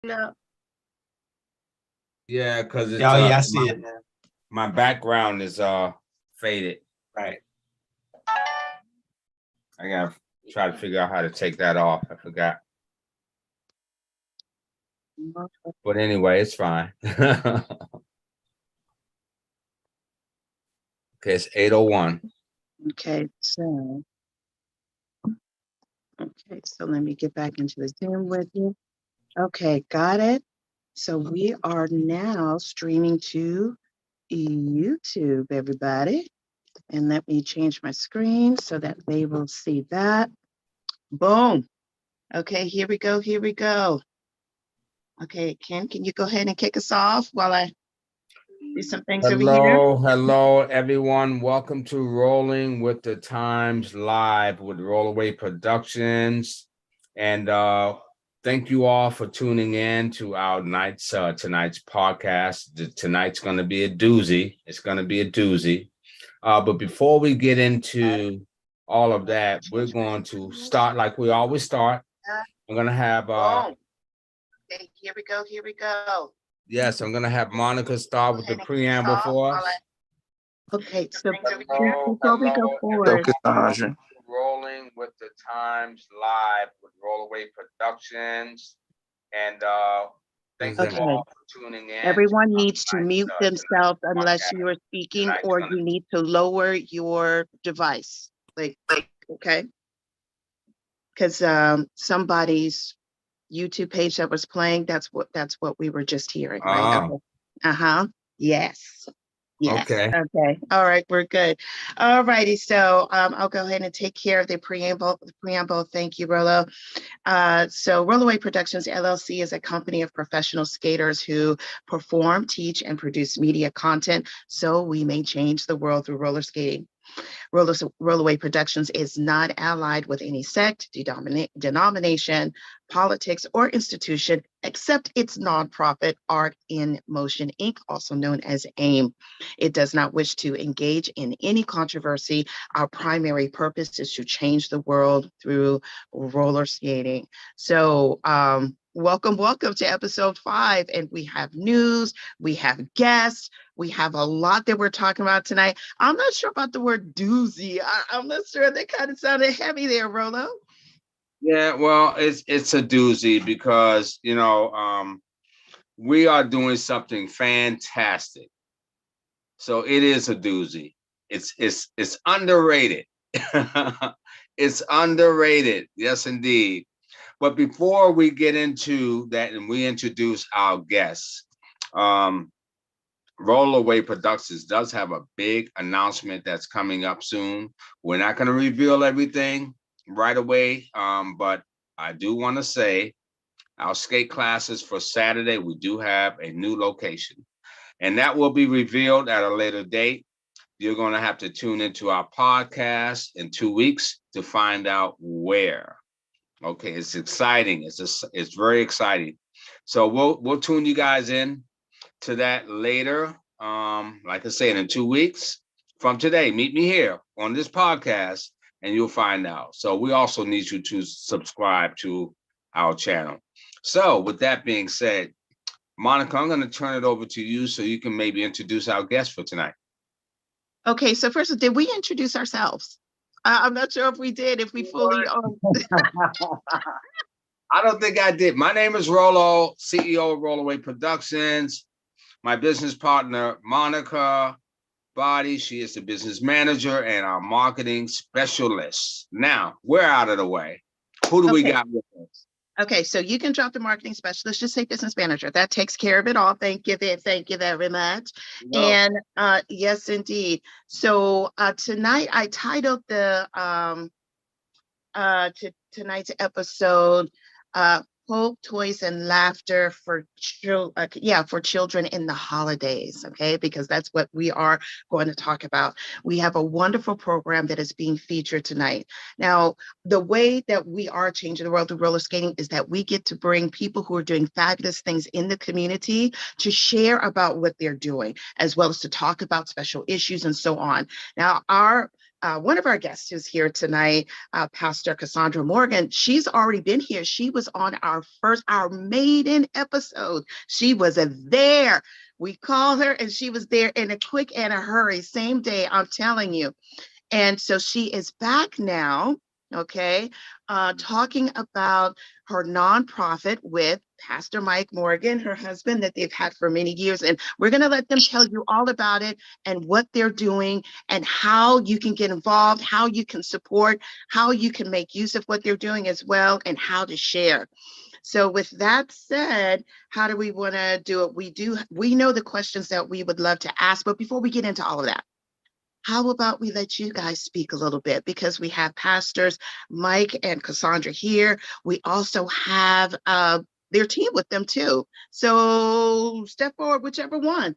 No. Yeah, because it's Oh, yeah, I see it. my background is faded. Right. I gotta try to figure out how to take that off. I forgot. But anyway, it's fine. Okay, it's 8:01. Okay, so let me get back into the Zoom with you. Okay, got it. So we are now streaming to YouTube, everybody. And let me change my screen so that they will see that. Boom. Okay, here we go. Here we go. Okay, Ken, can you go ahead and kick us off while I do some things over here? Hello, everyone. Welcome to Rolling with the Times Live with Rolloway Productions. And thank you all for tuning in to our tonight's podcast. Tonight's going to be a doozy. It's going to be a doozy. But before we get into all of that, we're going to start like we always start. I'm going to have Okay, here we go. Here we go. yes, I'm going to have Monica start with the preamble for us. Okay, so before we go forward, Cassandra. Rolling with the Times Live with Rolloway Productions. And thank you all for tuning in. Everyone needs to mute themselves unless you are speaking, or you need to lower your device. Like okay. Because somebody's YouTube page that was playing, that's what we were just hearing, right? Okay. Yes. Yes. Okay. Okay. All right. We're good. All righty. So I'll go ahead and take care of the preamble. Thank you, Rollo. So Rolloway Productions LLC is a company of professional skaters who perform, teach, and produce media content so we may change the world through roller skating. Rolloway Productions is not allied with any sect, denomination, politics, or institution, except its nonprofit Art in Motion, Inc., also known as AIM. It does not wish to engage in any controversy. Our primary purpose is to change the world through roller skating. So, welcome to episode 5, and we have news, we have guests, we have a lot that we're talking about tonight. I'm not sure about the word doozy. I'm not sure. That kind of sounded heavy there, Rollo. Yeah, well, it's a doozy because we are doing something fantastic. So it is a doozy. It's underrated. It's underrated. Yes, indeed. But before we get into that and we introduce our guests, Rolloway Productions does have a big announcement that's coming up soon. We're not going to reveal everything right away, but I do want to say our skate classes for Saturday, we do have a new location, and that will be revealed at a later date. You're going to have to tune into our podcast in 2 weeks to find out where. Okay, it's exciting. It's very exciting. So we'll tune you guys in to that later. Like I said, in 2 weeks from today, meet me here on this podcast and you'll find out. So we also need you to subscribe to our channel. So with that being said, Monica, I'm going to turn it over to you so you can maybe introduce our guest for tonight. Okay, so first, did we introduce ourselves? I'm not sure if we did, if we fully. I don't think I did. My name is Rollo, CEO of Rolloway Productions. My business partner, Monica Body, she is the business manager and our marketing specialist. Now, we're out of the way. Who do we got with us? Okay, so you can drop the marketing specialist, just say business manager. That takes care of it all. Thank you very much. No. And yes, indeed. So tonight I titled the tonight's episode Hope, Toys, and Laughter for children in the holidays, okay? Because that's what we are going to talk about. We have a wonderful program that is being featured tonight. Now, the way that we are changing the world through roller skating is that we get to bring people who are doing fabulous things in the community to share about what they're doing, as well as to talk about special issues and so on. Now, our one of our guests who's here tonight, Pastor Cassandra Morgan. She's already been here. She was on our maiden episode. She was there. We called her and she was there in a quick and a hurry, same day, I'm telling you. And so she is back now, okay, talking about her nonprofit with Pastor Mike Morgan, her husband, that they've had for many years. And we're going to let them tell you all about it and what they're doing and how you can get involved, how you can support, how you can make use of what they're doing as well, and how to share. So with that said, how do we want to do it? We know the questions that we would love to ask, but before we get into all of that, how about we let you guys speak a little bit, because we have pastors Mike and Cassandra here. We also have their team with them too. So step forward, whichever one.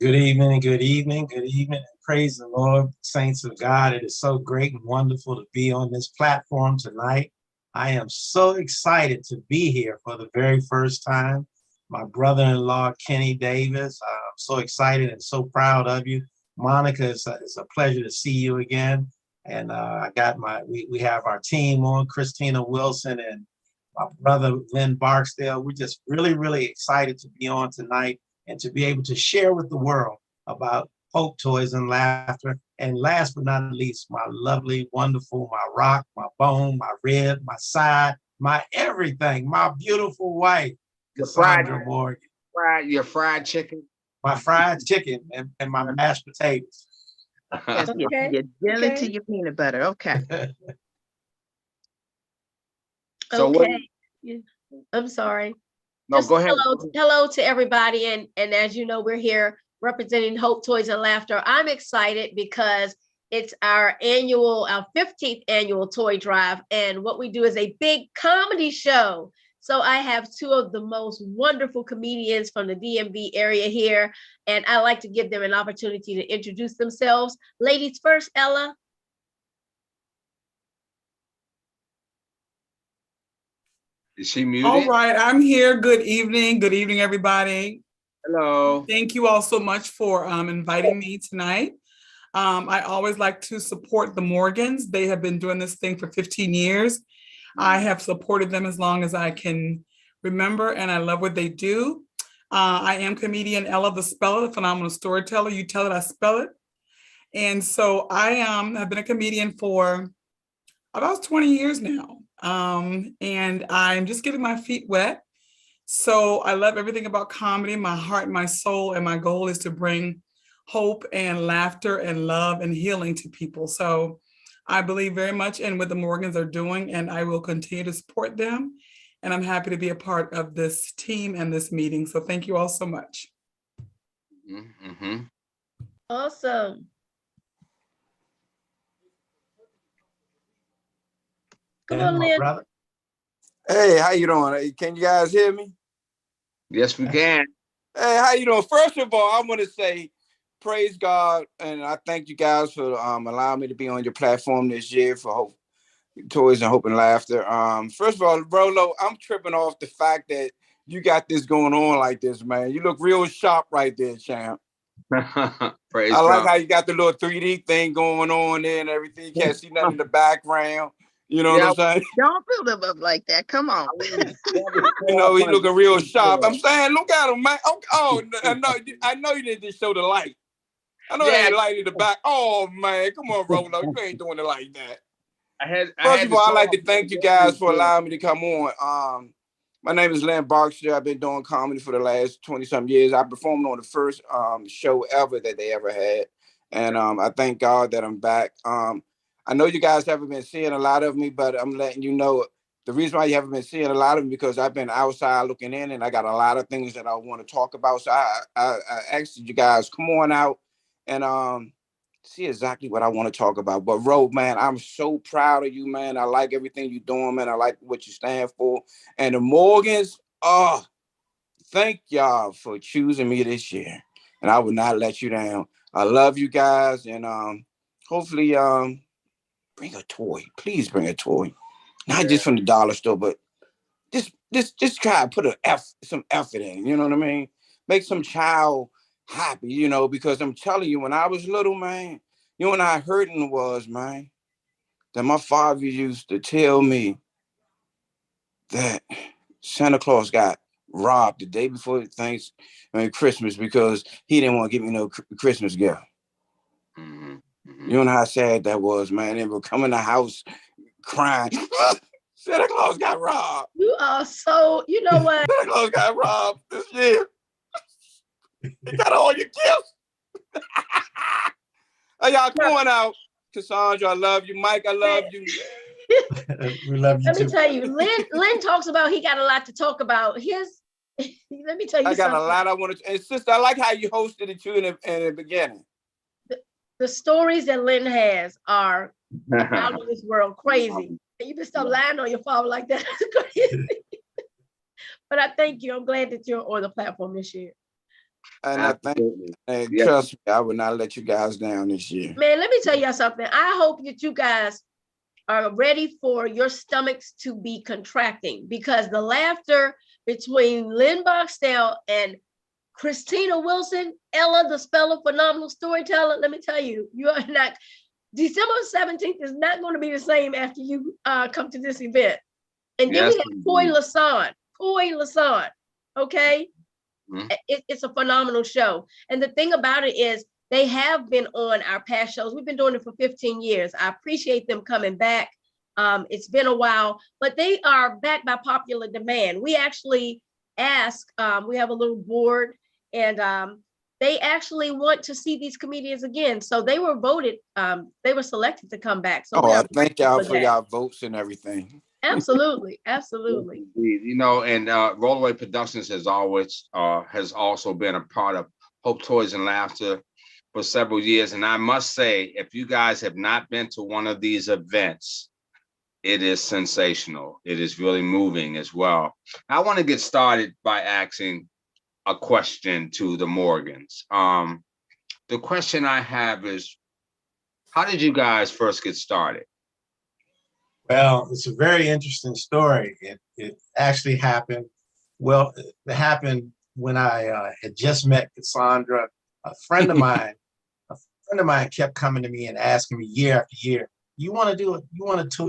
Good evening, good evening, good evening. Praise the Lord, saints of God. It is so great and wonderful to be on this platform tonight. I am so excited to be here for the very first time. My brother-in-law, Kenny Davis, I'm so excited and so proud of you. Monica, it's a pleasure to see you again. And I got we have our team on, Christina Wilson and my brother, Lynn Barksdale. We're just really, really excited to be on tonight and to be able to share with the world about Hope, Toys, and Laughter. And last but not least, my lovely, wonderful, my rock, my bone, my rib, my side, my everything, my beautiful wife, Cassandra Morgan. Your fried chicken. My fried chicken and my mashed potatoes. Yes, Okay. you dill it to your peanut butter. Okay. So okay. I'm sorry. No, Just go ahead. hello to everybody. And as you know, we're here representing Hope, Toys, and Laughter. I'm excited because it's our 15th annual toy drive. And what we do is a big comedy show. So I have two of the most wonderful comedians from the DMV area here, and I like to give them an opportunity to introduce themselves. Ladies first, Ella. Is she muted? All right, I'm here. Good evening, everybody. Hello. Thank you all so much for inviting me tonight. I always like to support the Morgans. They have been doing this thing for 15 years. I have supported them as long as I can remember, and I love what they do. I am comedian Ella the Speller, the phenomenal storyteller. You tell it, I spell it. And so I have been a comedian for about 20 years now. And I'm just getting my feet wet. So I love everything about comedy, my heart, my soul, and my goal is to bring hope and laughter and love and healing to people. So I believe very much in what the Morgans are doing, and I will continue to support them. And I'm happy to be a part of this team and this meeting. So thank you all so much. Mm-hmm. Awesome. Come on, Lynn. Brother. Hey, how you doing? Hey, can you guys hear me? Yes, we can. Hey, how you doing? First of all, I want to say praise God, and I thank you guys for allowing me to be on your platform this year for Hope, Toys and Hope and Laughter. First of all, Rollo, I'm tripping off the fact that you got this going on like this, man. You look real sharp right there, champ. Praise I like God. how you got the little 3D thing going on there and everything. You can't see nothing in the background. You know what I'm saying? Don't build them up like that. Come on. You know, he looking real sharp. I'm saying, look at him, man. Oh, I know you didn't just show the light. I know they ain't light in the back. Oh man, come on, Rollo. You ain't doing it like that. First of all, I'd like to thank you guys for allowing me to come on. My name is Lynn Barksdale. I've been doing comedy for the last 20-some years. I performed on the first show ever that they ever had. And I thank God that I'm back. I know you guys haven't been seeing a lot of me, but I'm letting you know the reason why you haven't been seeing a lot of me because I've been outside looking in and I got a lot of things that I want to talk about. So I asked you guys, come on out and see exactly what I want to talk about. But Ro, man, I'm so proud of you, man. I like everything you're doing, man. I like what you stand for. And the Morgans, thank y'all for choosing me this year. And I will not let you down. I love you guys. And hopefully bring a toy. Please bring a toy. Not just from the dollar store, but just try to put some effort in. You know what I mean? Make some child happy, you know, because I'm telling you, when I was little, man, You know what I hurting was, man? That my father used to tell me that Santa Claus got robbed the day before Christmas because he didn't want to give me no Christmas gift. Mm-hmm. Mm-hmm. You know how sad that was, man. They would come in the house crying. Santa Claus got robbed. You are so, you know what? Santa Claus got robbed this year. He got all your gifts. Hey, y'all, come on out. Cassandra, I love you. Mike, I love you. We love you Let too. me tell you, Lynn talks about he got a lot to talk about. Let me tell you I got something. a lot I want to. And sister, I like how you hosted it too in the beginning. The stories that Lynn has are out of this world, crazy. And you just stop lying on your father like that. That's crazy. But I thank you. I'm glad that you're on the platform this year. And I think, and trust me, I would not let you guys down this year. Man, let me tell you something. I hope that you guys are ready for your stomachs to be contracting, because the laughter between Lynn Boxtel and Christina Wilson, Ella, the speller, phenomenal storyteller. Let me tell you, you are not, December 17th is not going to be the same after you come to this event. And then we have Coy Lasan, okay? Mm-hmm. It's a phenomenal show. And the thing about it is they have been on our past shows. We've been doing it for 15 years. I appreciate them coming back. It's been a while, but they are back by popular demand. We actually ask, we have a little board, and they actually want to see these comedians again. So they were voted, they were selected to come back. So I thank y'all for y'all votes and everything. Absolutely, absolutely. You know, and Rolloway Productions has also been a part of Hope Toys and Laughter for several years. And I must say, if you guys have not been to one of these events, it is sensational. It is really moving as well. I want to get started by asking a question to the Morgans. The question I have is, how did you guys first get started? Well, it's a very interesting story. It actually happened. Well, it happened when I had just met Cassandra. A friend of mine kept coming to me and asking me year after year, you want to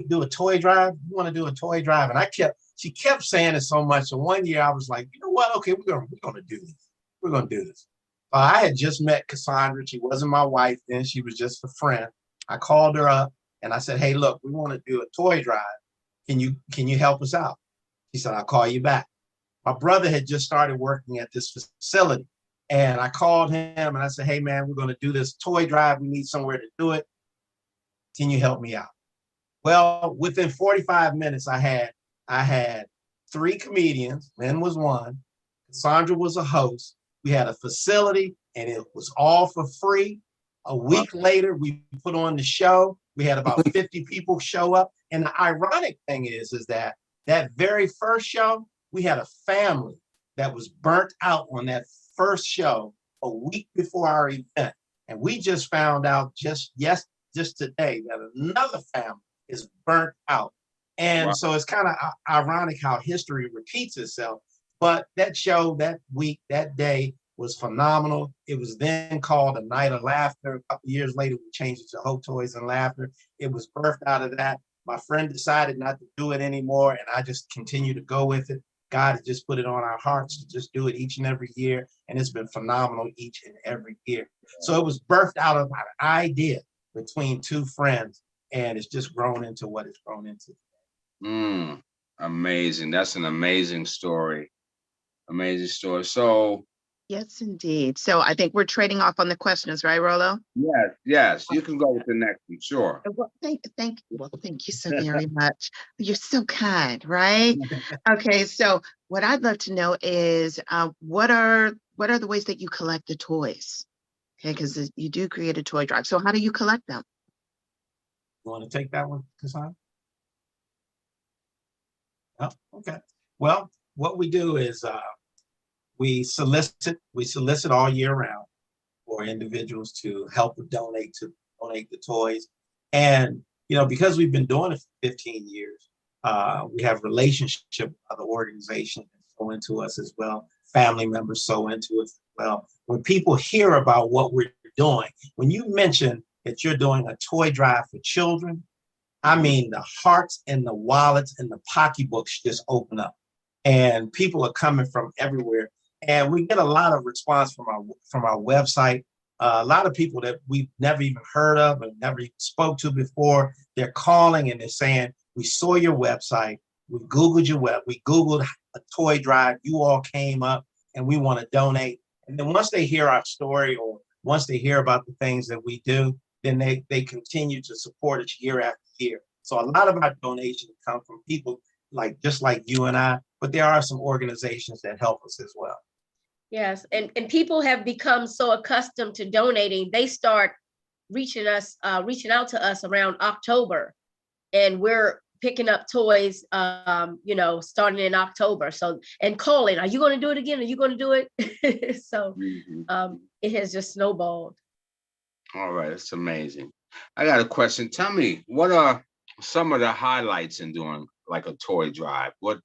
do a toy drive? You want to do a toy drive? And she kept saying it so much. And one year I was like, you know what? Okay, we're gonna do this. We're gonna do this. I had just met Cassandra. She wasn't my wife then. She was just a friend. I called her up and I said, hey, look, we want to do a toy drive. Can you help us out? She said, I'll call you back. My brother had just started working at this facility. And I called him and I said, hey, man, we're going to do this toy drive. We need somewhere to do it. Can you help me out? Well, within 45 minutes, I had 3 comedians. Lynn was one. Cassandra was a host. We had a facility and it was all for free. A week later, we put on the show. We had about 50 people show up. And the ironic thing is that very first show, we had a family that was burnt out on that first show a week before our event. And we just found out just today that another family is burnt out. And so it's kind of ironic how history repeats itself. But that show, that week, that day was phenomenal. It was then called A Night of Laughter. A couple of years later, we changed it to Hope Toys and Laughter. It was birthed out of that. My friend decided not to do it anymore, and I just continue to go with it. God has just put it on our hearts to just do it each and every year, and it's been phenomenal each and every year. So it was birthed out of an idea between 2 friends, and it's just grown into what it's grown into. Amazing. That's an amazing story. Amazing story. So yes, indeed. So I think we're trading off on the questions, right, Rollo? Yes. You can go with the next one. Sure. Well, thank you so very much. You're so kind, right? Okay, so what I'd love to know is what are the ways that you collect the toys? Okay, because you do create a toy drive. So how do you collect them? You want to take that one, Cassandra? Oh, okay. Well, what we do is we solicit all year round for individuals to help donate the toys. And, because we've been doing it for 15 years, we have relationship with other organizations that sow into us as well. Family members sow into us as well. When people hear about what we're doing, when you mention that you're doing a toy drive for children, I mean, the hearts and the wallets and the pocketbooks just open up, and people are coming from everywhere. And we get a lot of response from our website. A lot of people that we've never even heard of and never even spoke to before, they're calling and they're saying, we saw your website, we Googled a toy drive, you all came up and we want to donate. And then once they hear our story, or once they hear about the things that we do, then they continue to support us year after year. So a lot of our donations come from people just like you and I, but there are some organizations that help us as well. Yes, and people have become so accustomed to donating, they start reaching out to us around October, and we're picking up toys, starting in October. So, and calling, are you going to do it again? Are you going to do it? So it has just snowballed. All right, it's amazing. I got a question. Tell me, what are some of the highlights in doing like a toy drive? What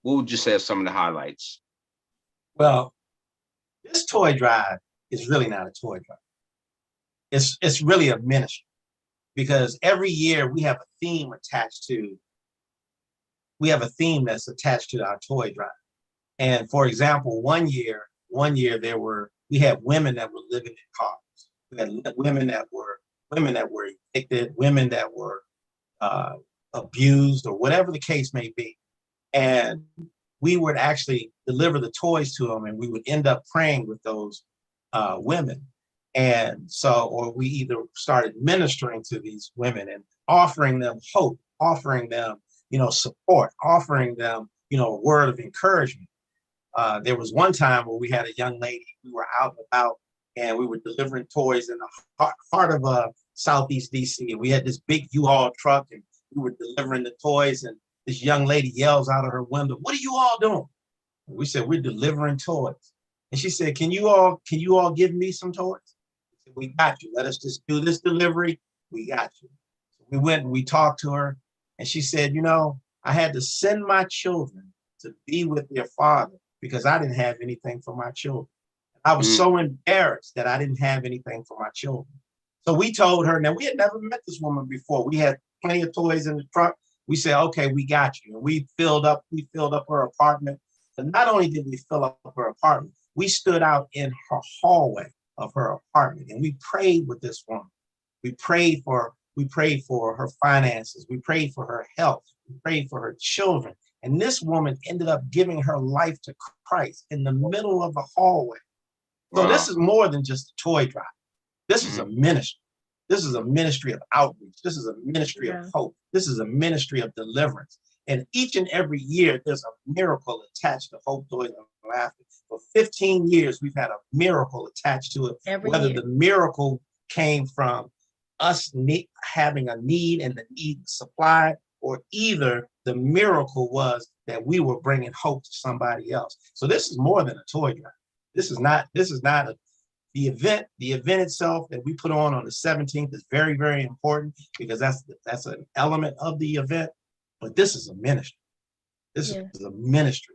would you say are some of the highlights? Well, this toy drive is really not a toy drive. It's really a ministry, because every year we have a theme attached to. We have a theme that's attached to our toy drive. And for example, one year we had women that were living in cars. We had women that were evicted, women that were abused, or whatever the case may be. And we would actually deliver the toys to them, and we would end up praying with those women. And so, or we either started ministering to these women and offering them hope, offering them, support, offering them, a word of encouragement. There was one time where we had a young lady, we were out and about, and we were delivering toys in the heart of Southeast DC. And we had this big U-Haul truck, and we were delivering the toys, and this young lady yells out of her window, "What are you all doing?" And we said, "We're delivering toys." And she said, Can you all give me some toys? We said, "We got you. Let us just do this delivery. We got you." So we went and we talked to her, and she said, "I had to send my children to be with their father because I didn't have anything for my children. I was so embarrassed that I didn't have anything for my children." So we told her, now we had never met this woman before. We had plenty of toys in the truck. We said, "Okay, we got you." And we filled up her apartment. And not only did we fill up her apartment, we stood out in her hallway of her apartment, and we prayed with this woman. We prayed for her finances. We prayed for her health. We prayed for her children. And this woman ended up giving her life to Christ in the middle of the hallway. So Wow. This is more than just a toy drive. This is a ministry. This is a ministry of outreach. This is a ministry of hope. This is a ministry of deliverance. And each and every year, there's a miracle attached to Hope, Joy, and Laughter. For 15 years, we've had a miracle attached to it. Whether the miracle came from us having a need and the need supplied, or either the miracle was that we were bringing hope to somebody else. So this is more than a toy drive. This is not the event itself that we put on the 17th is very, very important, because that's an element of the event. But this is a ministry. This is a ministry.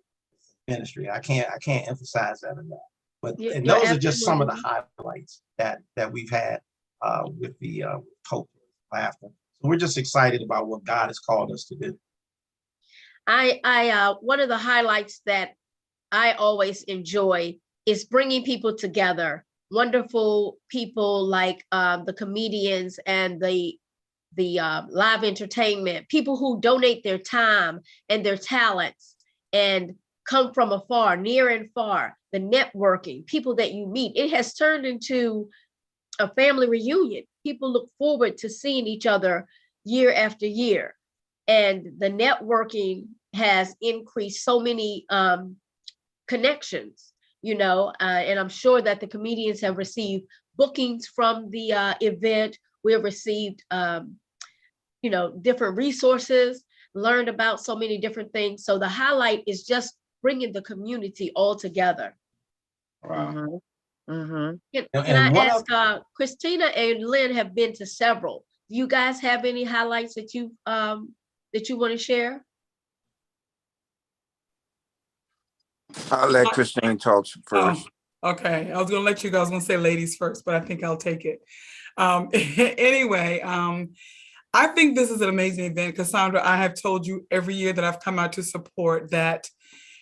Ministry. I can't emphasize that enough. But and those are just some of the highlights that we've had with the Hope Laughter. So we're just excited about what God has called us to do. I one of the highlights that I always enjoy is bringing people together. Wonderful people like the comedians and the live entertainment, people who donate their time and their talents and come from afar, near and far, the networking, people that you meet. It has turned into a family reunion. People look forward to seeing each other year after year. And the networking has increased so many connections, and I'm sure that the comedians have received bookings from the event. We have received, different resources, learned about so many different things. So the highlight is just bringing the community all together. Wow. Can I ask, Christina and Lynn have been to several. Do you guys have any highlights that you want to share? I'll let Christine talk first. Okay, I was gonna let you go. I was gonna say ladies first, but I think I'll take it. Anyway, I think this is an amazing event. Cassandra, I have told you every year that I've come out to support that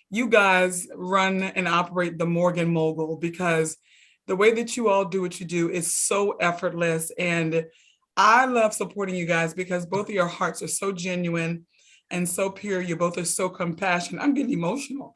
you guys run and operate the Morgan Mogul, because the way that you all do what you do is so effortless. And I love supporting you guys because both of your hearts are so genuine and so pure. You both are so compassionate. I'm getting emotional,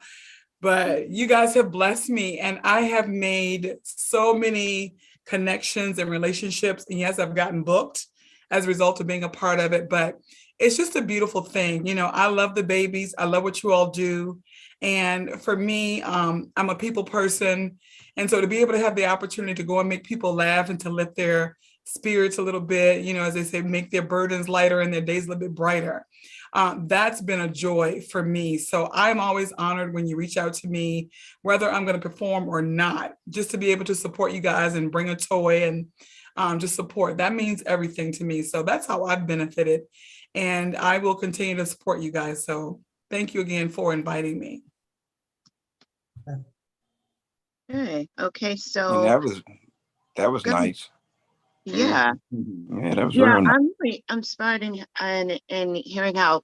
but you guys have blessed me, and I have made so many connections and relationships. And yes, I've gotten booked as a result of being a part of it, but it's just a beautiful thing. You know, I love the babies. I love what you all do. And for me, I'm a people person. And so to be able to have the opportunity to go and make people laugh and to lift their spirits a little bit, you know, as they say, make their burdens lighter and their days a little bit brighter. That's been a joy for me. So I'm always honored when you reach out to me, whether I'm going to perform or not, just to be able to support you guys and bring a toy and just support. That means everything to me. So that's how I've benefited. And I will continue to support you guys. So thank you again for inviting me. Okay, And so that was Go ahead. nice. yeah, Yeah, that was yeah, real nice. I'm really inspired and hearing how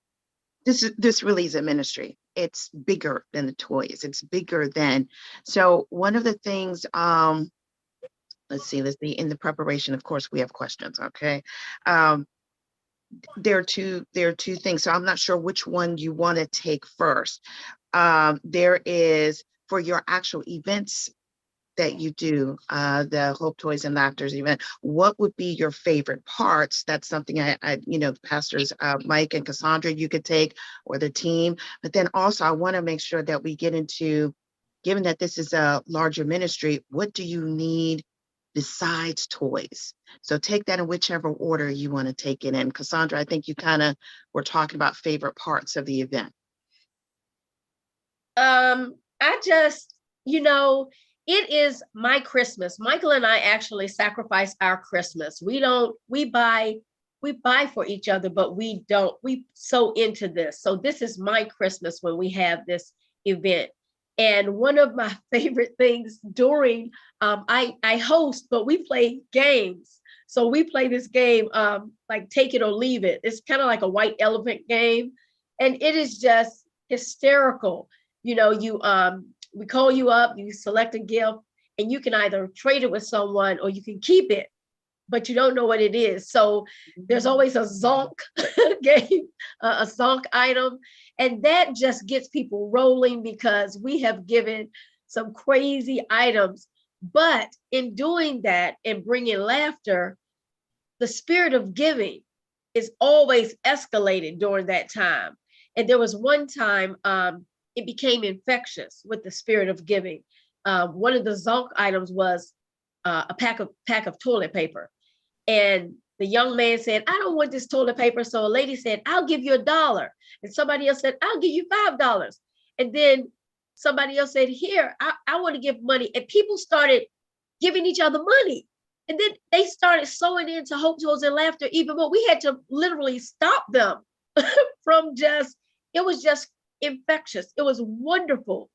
this really is a ministry. It's bigger than the toys. It's bigger than. So one of the things, let's see, in the preparation, of course, we have questions. Okay, there are two things. So I'm not sure which one you want to take first. There is, for your actual events that you do, the Hope Toys and Laughters event, what would be your favorite parts? That's something I the pastors, Mike and Cassandra, you could take, or the team. But then also I want to make sure that we get into, given that this is a larger ministry, what do you need besides toys? So take that in whichever order you want to take it in. Cassandra, I think you kind of were talking about favorite parts of the event. I just, it is my Christmas. Michael and I actually sacrifice our Christmas. We buy for each other, but we so into this. So this is my Christmas when we have this event. And one of my favorite things during, I host, but we play games. So we play this game, like Take It or Leave It. It's kind of like a white elephant game. And it is just hysterical. We call you up, you select a gift, and you can either trade it with someone or you can keep it, but you don't know what it is. So there's always a zonk game, a zonk item. And that just gets people rolling because we have given some crazy items. But in doing that and bringing laughter, the spirit of giving is always escalated during that time. And there was one time, it became infectious with the spirit of giving. One of the zonk items was a pack of toilet paper. And the young man said, I don't want this toilet paper. So a lady said, I'll give you $1. And somebody else said, I'll give you $5. And then somebody else said, here, I want to give money. And people started giving each other money. And then they started sewing into Hope Toys and Laughter even more. We had to literally stop them from it was just infectious. It was wonderful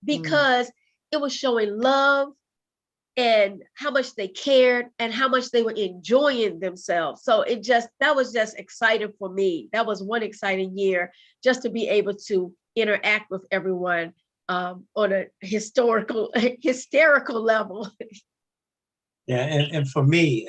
because it was showing love and how much they cared and how much they were enjoying themselves. So that was just exciting for me. That was one exciting year, just to be able to interact with everyone on a hysterical level. Yeah, and for me,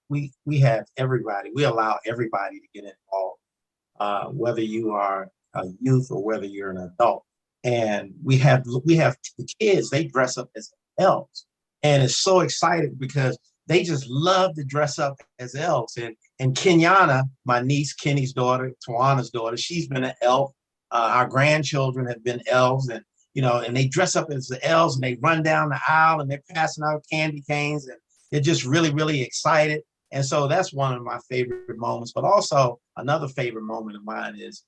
we have everybody. We allow everybody to get involved, whether you are a youth or whether you're an adult. And we have the kids. They dress up as elves, and it's so exciting because they just love to dress up as elves. And Kenyana, my niece Kenny's daughter, Tawana's daughter, she's been an elf. Our grandchildren have been elves, and they dress up as the elves and they run down the aisle and they're passing out candy canes and they're just really, really excited. And so that's one of my favorite moments. But also another favorite moment of mine is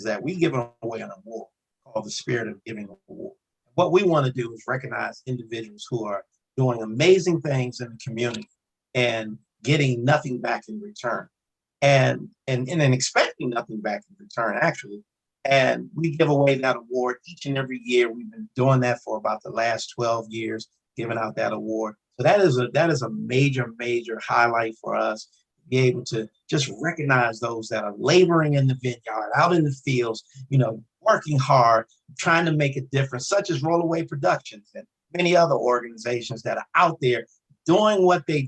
that we give away an award called the Spirit of Giving Award. What we want to do is recognize individuals who are doing amazing things in the community and getting nothing back in return, and expecting nothing back in return, actually. And we give away that award each and every year. We've been doing that for about the last 12 years, giving out that award. So that is a major, major highlight for us to be able to just recognize those that are laboring in the vineyard, out in the fields, working hard, trying to make a difference, such as Rolloway Productions and many other organizations that are out there doing what they're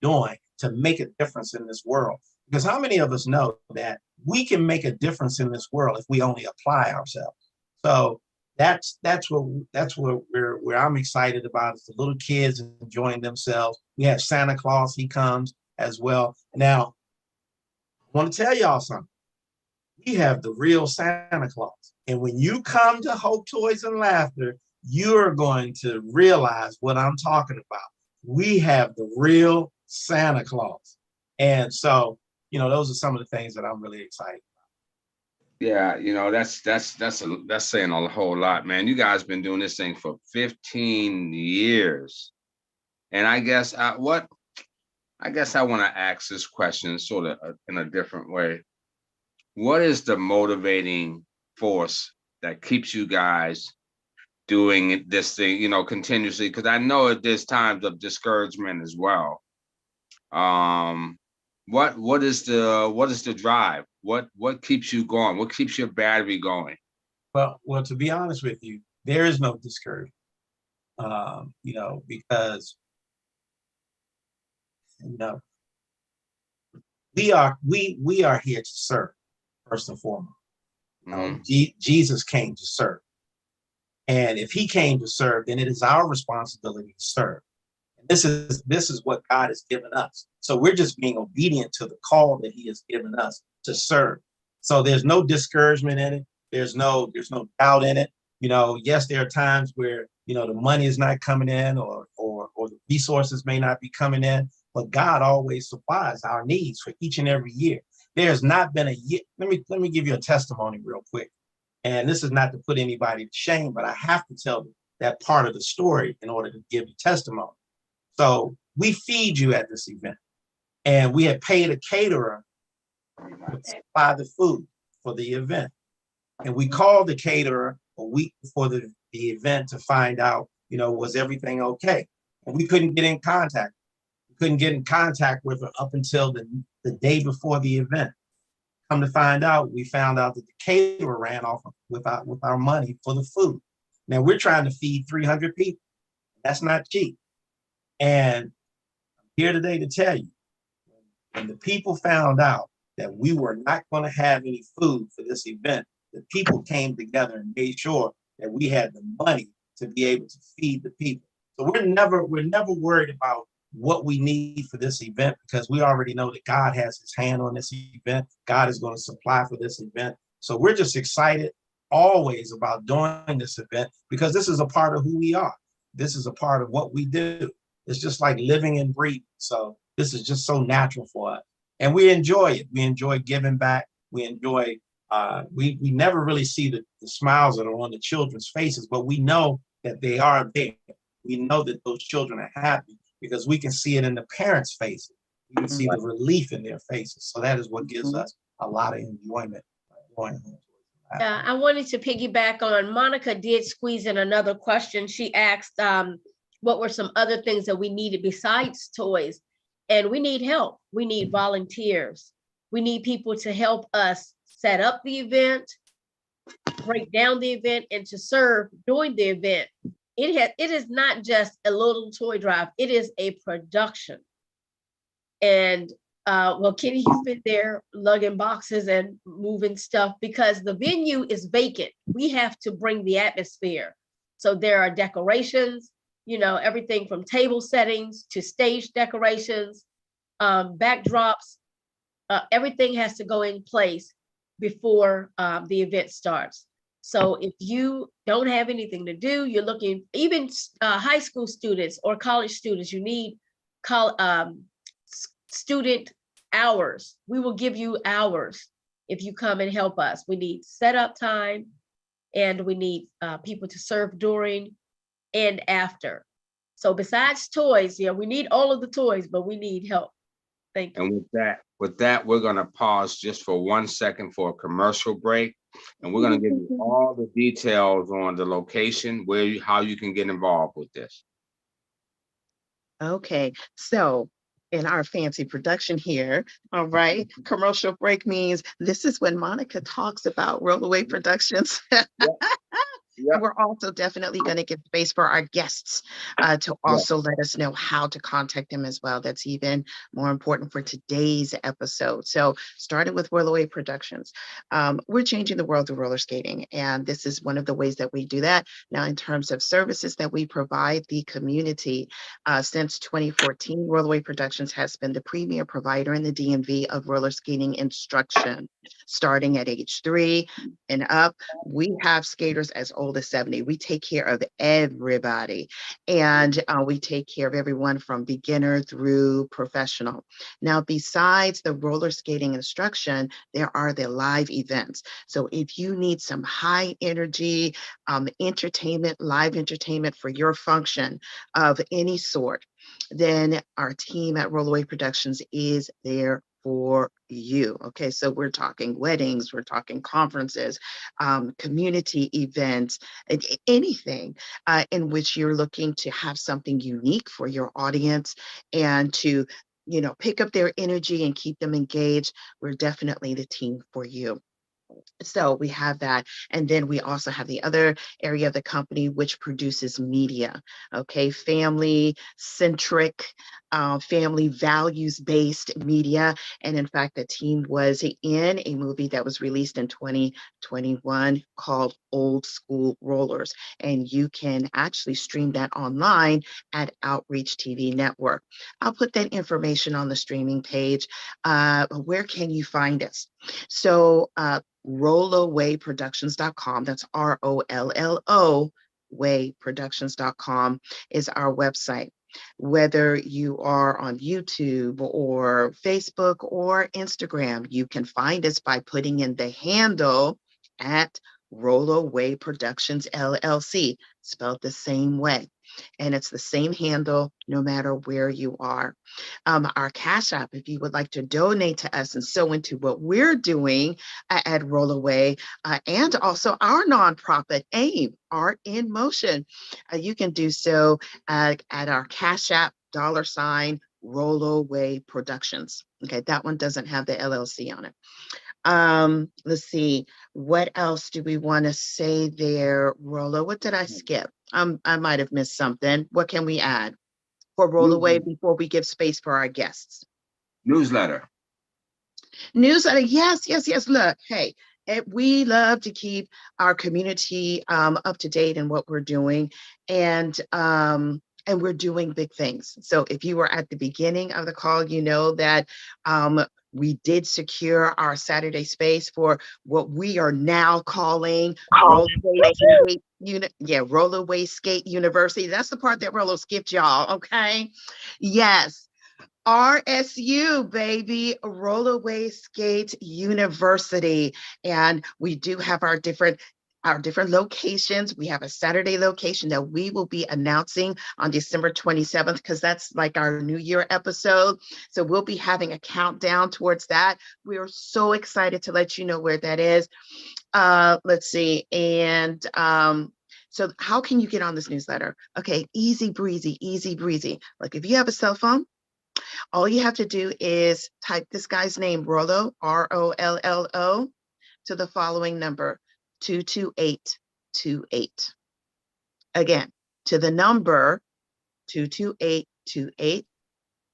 doing to make a difference in this world. Because how many of us know that we can make a difference in this world if we only apply ourselves? So that's where I'm excited about is the little kids enjoying themselves. We have Santa Claus, he comes as well. Now, I want to tell y'all something. We have the real Santa Claus. And when you come to Hope Toys and Laughter, you're going to realize what I'm talking about. We have the real Santa Claus. And so, those are some of the things that I'm really excited about. Yeah, that's saying a whole lot, man. You guys been doing this thing for 15 years. And I guess I want to ask this question sort of in a different way. What is the motivating force that keeps you guys doing this thing, continuously? Because I know there's times of discouragement as well. What is the drive? What keeps you going? What keeps your battery going? Well, to be honest with you, there is no discouragement. Because we are here to serve first and foremost. Jesus came to serve. And if he came to serve, then it is our responsibility to serve. And this is what God has given us. So we're just being obedient to the call that he has given us to serve. So there's no discouragement in it. There's no doubt in it. Yes, there are times where, the money is not coming in or the resources may not be coming in, but God always supplies our needs for each and every year. There's not been a year. Let me give you a testimony real quick. And this is not to put anybody to shame, but I have to tell that part of the story in order to give you testimony. So we feed you at this event, and we had paid a caterer to supply the food for the event. And we called the caterer a week before the event to find out, was everything okay? And we couldn't get in contact. We couldn't get in contact with her up until the day before the event. Come to find out, we found out that the caterer ran off with our money for the food. Now we're trying to feed 300 people. That's not cheap. And I'm here today to tell you, when the people found out that we were not going to have any food for this event, the people came together and made sure that we had the money to be able to feed the people. So we're never worried about what we need for this event, because we already know that God has his hand on this event. God is going to supply for this event. So we're just excited always about doing this event, because this is a part of who we are. This is a part of what we do. It's just like living and breathing. So this is just so natural for us. And we enjoy it. We enjoy giving back. We enjoy, we never really see the smiles that are on the children's faces, but we know that they are there. We know that those children are happy because we can see it in the parents' faces. We can see the relief in their faces. So that is what gives us a lot of enjoyment. I wanted to piggyback on, Monica did squeeze in another question. She asked, what were some other things that we needed besides toys? And we need help. We need volunteers. We need people to help us set up the event, break down the event, and to serve during the event. It is not just a little toy drive. It is a production. And well, Kenny, you've been there lugging boxes and moving stuff because the venue is vacant. We have to bring the atmosphere. So there are decorations, everything from table settings to stage decorations, backdrops. Everything has to go in place before the event starts. So if you don't have anything to do, you're looking, even high school students or college students, you need student hours. We will give you hours if you come and help us. We need setup time, and we need people to serve during and after. So besides toys, we need all of the toys, but we need help. Thank you. And with that, we're gonna pause just for 1 second for a commercial break. And we're gonna give you all the details on the location, how you can get involved with this. Okay, so in our fancy production here, all right, commercial break means this is when Monica talks about Rolloway Productions. Yep. And we're also definitely going to give space for our guests to also let us know how to contact them as well. That's even more important for today's episode. So starting with Rolloway Productions, we're changing the world of roller skating. And this is one of the ways that we do that. Now, in terms of services that we provide the community, since 2014, Rolloway Productions has been the premier provider in the DMV of roller skating instruction. Starting at age 3 and up, we have skaters as old as 70. We take care of everybody, and we take care of everyone from beginner through professional. Now, besides the roller skating instruction, there are the live events. So if you need some high energy entertainment, live entertainment for your function of any sort, then our team at Rolloway Productions is there for you. Okay, so we're talking weddings, we're talking conferences, community events, anything in which you're looking to have something unique for your audience and to, pick up their energy and keep them engaged. We're definitely the team for you. So we have that. And then we also have the other area of the company, which produces media, okay, family centric, family values based media. And in fact, the team was in a movie that was released in 2021 called Old School Rollers. And you can actually stream that online at Outreach TV Network. I'll put that information on the streaming page. Where can you find us? So, RollowayProductions.com, that's ROLLO, wayproductions.com is our website. Whether you are on YouTube or Facebook or Instagram, you can find us by putting in the handle at Rolloway Productions LLC, spelled the same way. And it's the same handle no matter where you are. Our Cash App, if you would like to donate to us and sow into what we're doing at Rolloway, and also our nonprofit, AIM, Art in Motion, you can do so at our Cash App, $Rolloway Productions. Okay, that one doesn't have the LLC on it. Let's see, what else do we want to say there, Rollo? What did I skip? I might have missed something. What can we add for Rolloway before we give space for our guests? Newsletter. Yes. Look, hey, we love to keep our community up to date in what we're doing, and we're doing big things. So if you were at the beginning of the call, you know that we did secure our Saturday space for what we are now calling Rolloway Skate University. That's the part that Rollo skipped, y'all, okay? Yes. RSU, baby, Rolloway Skate University. And we do have our different locations. We have a Saturday location that we will be announcing on December 27th, because that's like our New Year episode. So we'll be having a countdown towards that. We are so excited to let you know where that is. Let's see. And so how can you get on this newsletter? Okay, easy breezy. Like if you have a cell phone, all you have to do is type this guy's name, Rollo, ROLLO, to the following number, 22828. Again, to the number 22828,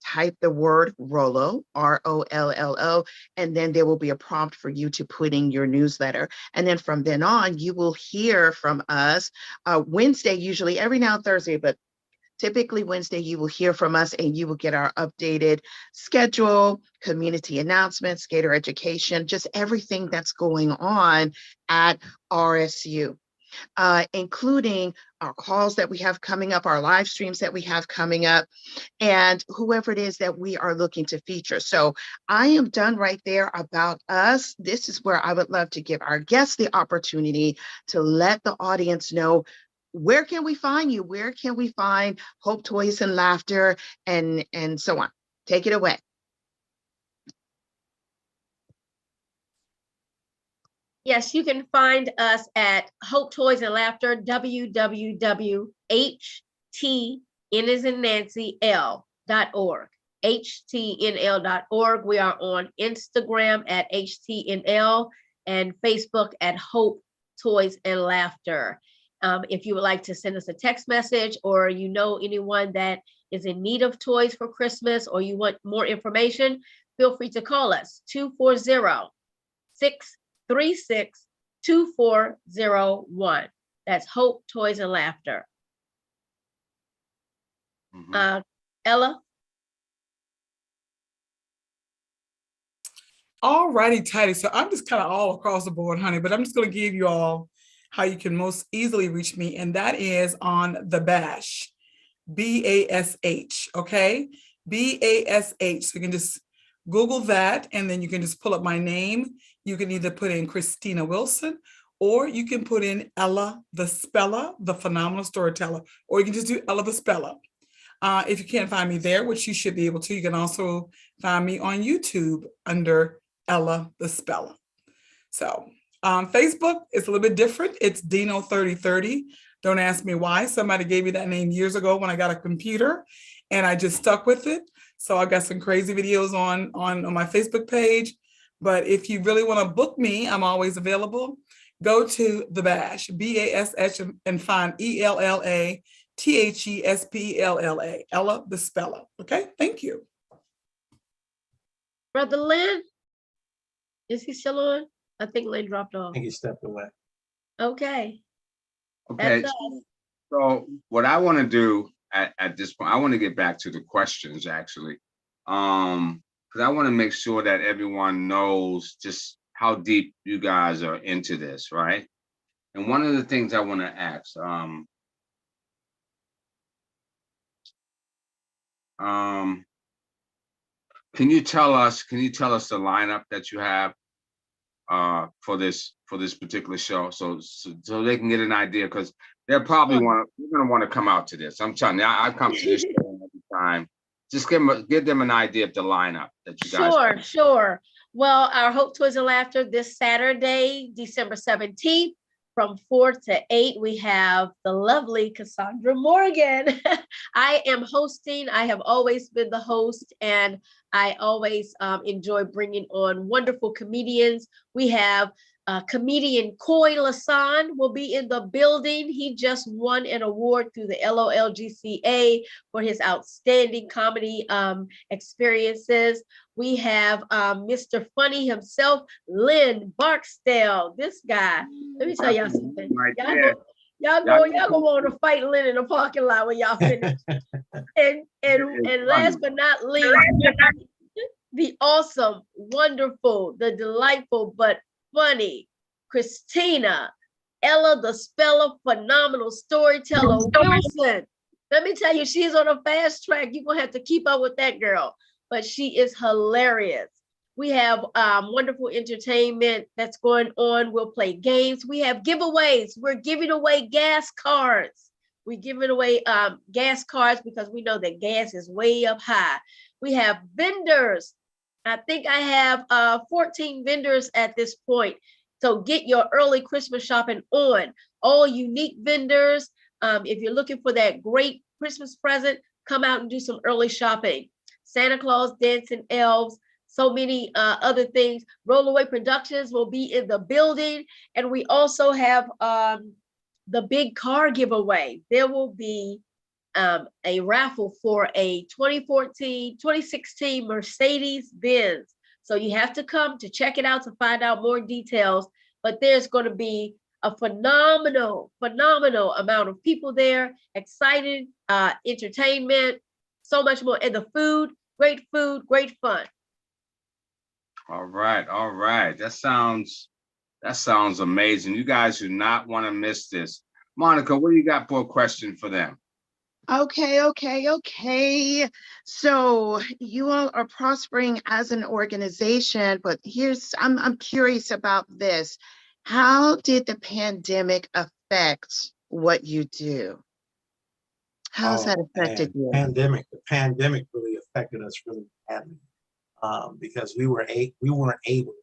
type the word Rollo, ROLLO, and then there will be a prompt for you to put in your newsletter. And then from then on, you will hear from us Wednesday, usually every now and Thursday, but typically Wednesday, you will hear from us and you will get our updated schedule, community announcements, skater education, just everything that's going on at RSU, including our calls that we have coming up, our live streams that we have coming up, and whoever it is that we are looking to feature. So I am done right there about us. This is where I would love to give our guests the opportunity to let the audience know, where can we find you? Where can we find Hope Toys and Laughter and so on? Take it away. Yes, you can find us at Hope Toys and Laughter, www.htn as in Nancy L.org. htnl.org. We are on Instagram at htnl and Facebook at Hope Toys and Laughter. If you would like to send us a text message, or you know anyone that is in need of toys for Christmas, or you want more information, feel free to call us 240-636-2401. That's Hope Toys and Laughter. Ella? All righty, tighty. So I'm just kind of all across the board, honey, but I'm just going to give you all how you can most easily reach me, and that is on the Bash, BASH, okay? BASH. So you can just Google that, and then you can just pull up my name. You can either put in Christina Wilson, or you can put in Ella the Speller, the phenomenal storyteller, or you can just do Ella the Speller. If you can't find me there, which you should be able to, you can also find me on YouTube under Ella the Speller. So Facebook is a little bit different. It's Dino3030. Don't ask me why. Somebody gave me that name years ago when I got a computer, and I just stuck with it. So I've got some crazy videos on my Facebook page. But if you really want to book me, I'm always available. Go to the Bash, BASH, and find ELLATHESPELLA, Ella the Speller. Okay, thank you. Brother Lynn, is he still on? I think Lynn dropped off. I think he stepped away. Okay. Okay, That's so what I want to do at this point, I want to get back to the questions actually, because I want to make sure that everyone knows just how deep you guys are into this, right? And one of the things I want to ask, can you tell us the lineup that you have for this particular show, so they can get an idea, because they're probably going to want to come out to this. I'm telling you, I come to this show every time. Just give them an idea of the lineup that you guys. Sure. Well, our Hope Toys and Laughter this Saturday, December 17th, from 4 to 8, we have the lovely Cassandra Morgan. I am hosting. I have always been the host, and I always enjoy bringing on wonderful comedians. We have comedian Coy Lasan will be in the building. He just won an award through the LOLGCA for his outstanding comedy experiences. We have Mr. Funny himself, Lynn Barksdale. This guy, let me tell y'all something. Y'all go want to fight Lynn in the parking lot when y'all finish. and last but not least, the awesome, wonderful, the delightful, but funny Christina, Ella the Speller, phenomenal storyteller Wilson. Let me tell you, she's on a fast track. You're gonna have to keep up with that girl, but she is hilarious. We have wonderful entertainment that's going on. We'll play games. We have giveaways. We're giving away gas cards. We're giving away gas cards because we know that gas is way up high. We have vendors. I think I have 14 vendors at this point. So get your early Christmas shopping on. All unique vendors. If you're looking for that great Christmas present, come out and do some early shopping. Santa Claus, dancing elves, so many other things. Rolloway Productions will be in the building. And we also have the big car giveaway. There will be a raffle for a 2016 Mercedes-Benz. So you have to come to check it out to find out more details. But there's going to be a phenomenal amount of people there, excited, entertainment, so much more. And the food, great fun. All right. That sounds amazing. You guys do not want to miss this. Monica, what do you got for a question for them? Okay. So you all are prospering as an organization, but I'm curious about this. How did the pandemic affect what you do? How's that affected you? The pandemic really affected us really badly, because we weren't able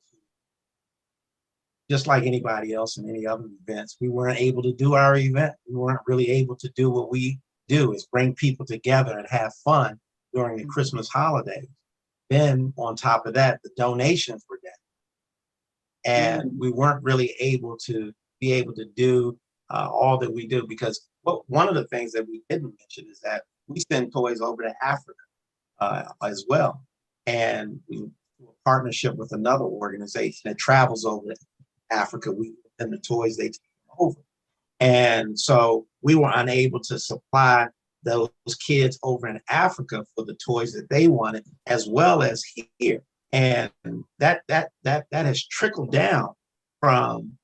to just like anybody else in any other events, we weren't able to do our event. We weren't really able to do what we do, is bring people together and have fun during the Christmas holidays. Then on top of that, the donations were down. And we weren't really able to do all that we do, because one of the things that we didn't mention is that we send toys over to Africa as well. And we do a partnership with another organization that travels over to Africa. We send the toys they take over. And so we were unable to supply those kids over in Africa for the toys that they wanted, as well as here. And that has trickled down from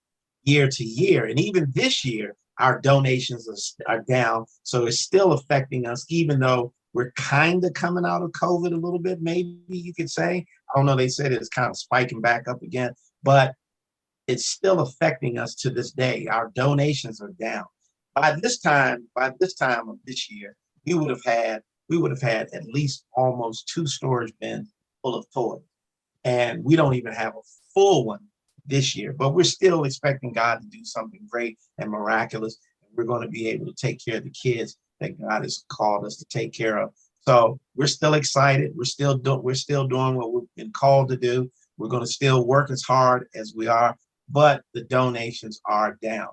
year to year. And even this year, our donations are down. So it's still affecting us, even though we're kind of coming out of COVID a little bit, maybe you could say. I don't know, they said it's kind of spiking back up again, but it's still affecting us to this day. Our donations are down. By this time of this year, we would have had at least almost 2 storage bins full of toys. And we don't even have a full one this year, but we're still expecting God to do something great and miraculous. We're going to be able to take care of the kids that God has called us to take care of. So we're still excited. We're still doing what we've been called to do. We're going to still work as hard as we are, but the donations are down.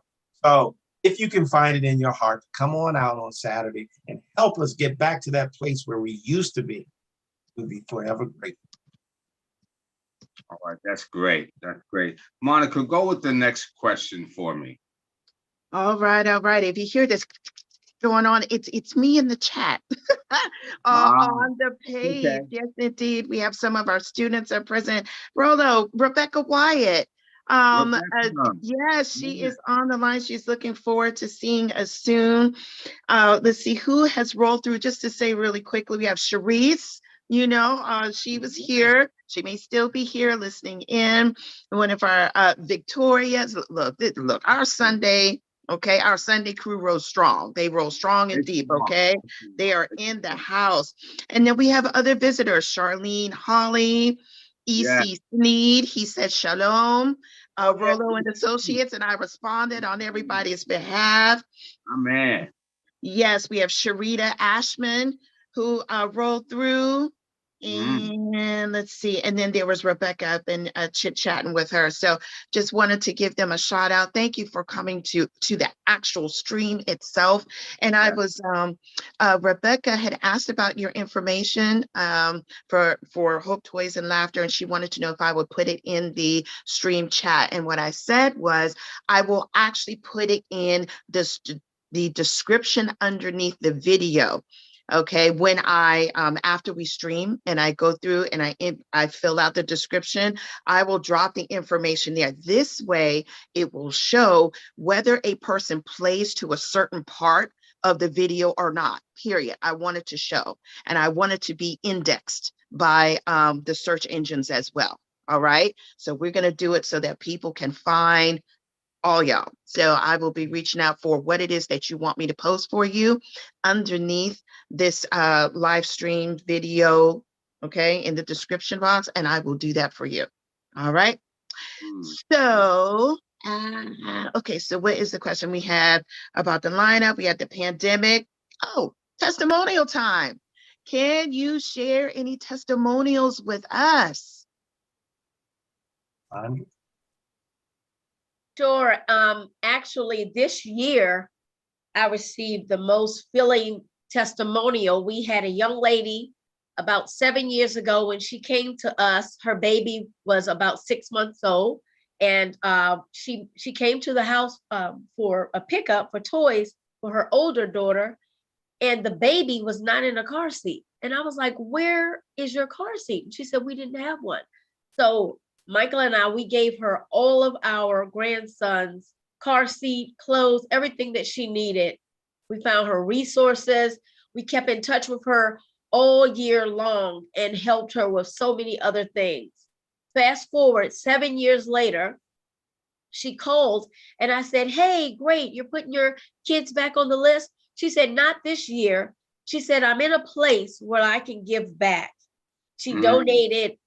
So if you can find it in your heart to come on out on Saturday and help us get back to that place where we used to be, we'll be forever grateful. All right, that's great. That's great. Monica, go with the next question for me. All right. If you hear this going on, it's me in the chat on the page. Okay. Yes, indeed. We have some of our students are present. Rollo, Rebecca Wyatt. Yes, she is on the line. She's looking forward to seeing us soon. Let's see who has rolled through. Just to say really quickly, we have Sharice. She was here. She may still be here listening in. One of our Victorias. Look, our Sunday. Okay, our Sunday crew rolls strong. They roll strong and deep. Okay, they are in the house. And then we have other visitors: Charlene, Holly, E.C. Sneed. He said shalom. Rollo and Associates, and I responded on everybody's behalf. Amen. Yes, we have Sharita Ashman, who rolled through. And let's see, and then there was Rebecca. I've been chit-chatting with her, so just wanted to give them a shout out. Thank you for coming to the actual stream itself. And I was Rebecca had asked about your information for Hope Toys and Laughter, and she wanted to know if I would put it in the stream chat. And what I said was I will actually put it in the description underneath the video. Okay, when I after we stream and I go through and I fill out the description, I will drop the information there. This way, it will show whether a person plays to a certain part of the video or not, period. I want it to show, and I want it to be indexed by the search engines as well. All right, so we're going to do it so that people can find all y'all. So I will be reaching out for what it is that you want me to post for you underneath this live stream video, okay, in the description box, and I will do that for you. All right. So, okay, so what is the question we had about the lineup? We had the pandemic. Oh, testimonial time. Can you share any testimonials with us? Sure. Actually, this year, I received the most filling testimonial. We had a young lady about 7 years ago when she came to us. Her baby was about 6 months old, and she came to the house for a pickup for toys for her older daughter, and the baby was not in a car seat. And I was like, "Where is your car seat?" And she said, "We didn't have one." So Michael and I, we gave her all of our grandson's car seat, clothes, everything that she needed. We found her resources. We kept in touch with her all year long and helped her with so many other things. Fast forward 7 years later, she called and I said, "Hey, great, you're putting your kids back on the list." She said, "Not this year." She said, "I'm in a place where I can give back." She donated